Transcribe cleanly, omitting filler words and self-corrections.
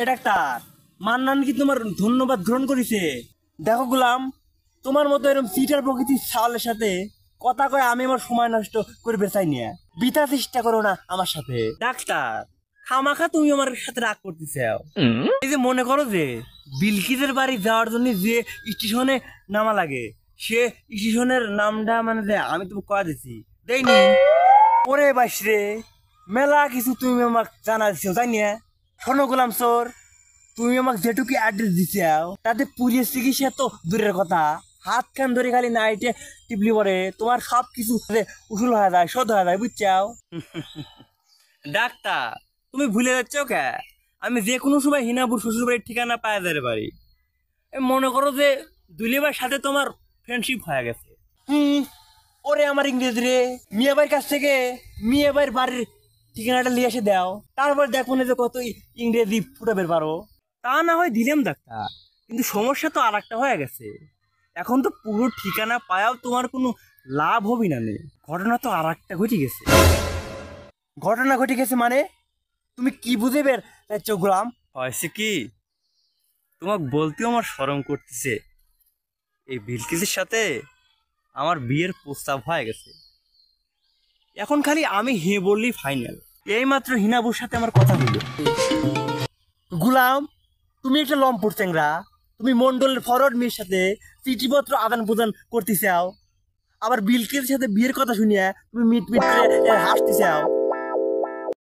এ doctor, Mannan কি তোমার ধন্যবাদ গ্রহণ করেছে? দেখো গোলাম, তোমার মতো এরকম সিটার প্রকৃতির ছাওয়ালের সাথে কথা কয়ে আমি আমার সময় নষ্ট করবে চাই না। বৃথা চেষ্টা করো না আমার সাথে। ডাক্তার, খামাখা তুমি আমার সাথে রাগ করতে চাও। এই যে মনে করো যে বিলকিসের বাড়ি যাওয়ার জন্য যে স্টেশনে নামা লাগে, সে স্টেশনের নামটা মানে যে আমি তোমাকে কয়া দিছি দেয়নি। ওরে বাইশ রে, মেলা কিছু তুমি আমাকে জানা দিছো তাই না? শোনো গোলাম সর, তুমি আমাকে যেটুকু অ্যাড্রেস দিছাও তাতে পুলিশ চিকিৎসা তো দূরের কথা, হাত খান ধরে খালি নাইটে টিপলি পরে তোমার সব কিছু উসুল হয়ে যায়, শোধ হয়ে যায়, বুঝছাও? ডাক্তার, তুমি ভুলে যাচ্ছ কে? আমি যে কোনো সময় হিনাপুর শ্বশুর বাড়ির ঠিকানা পাওয়া যেতে পারি। মনে করো যে দুলিবার সাথে তোমার ফ্রেন্ডশিপ হয়ে গেছে। ওরে আমার ইংরেজ রে, মিয়া ভাইয়ের কাছ থেকে মিয়া ভাইয়ের বাড়ির ঠিকানাটা নিয়ে এসে দাও, তারপর দেখো না যে কত ইংরেজি ফুটাবে পারো। তা না হয় দিলাম ডাক্তার, কিন্তু সমস্যা তো আর একটা হয়ে গেছে। এখন তো পুরো ঠিকানা পায়াও তোমার কোনো লাভ হবি না নে। ঘটনা তো আর একটা ঘটে গেছে। ঘটনা ঘটে গেছে মানে তুমি কি বুঝে বের গোলাম? হয়েছে কি, তোমাকে বলতেও আমার শরম করতেছে, এই বিলকিসের সাথে আমার বিয়ের প্রস্তাব হয়ে গেছে। এখন খালি আমি হে বললেই ফাইনাল। এইমাত্র হিনাবুর সাথে আমার কথা হলো। গুলাম, তুমি একটা লম্পট চ্যাংরা, তুমি মন্ডলের ফরওয়ার্ড মেয়ের সাথে চিঠিপত্র আদান প্রদান করতে চাও, আবার বিলকিসের সাথে বিয়ের কথা শুনিয়া তুমি মিট মিট করে হাসতে চাও।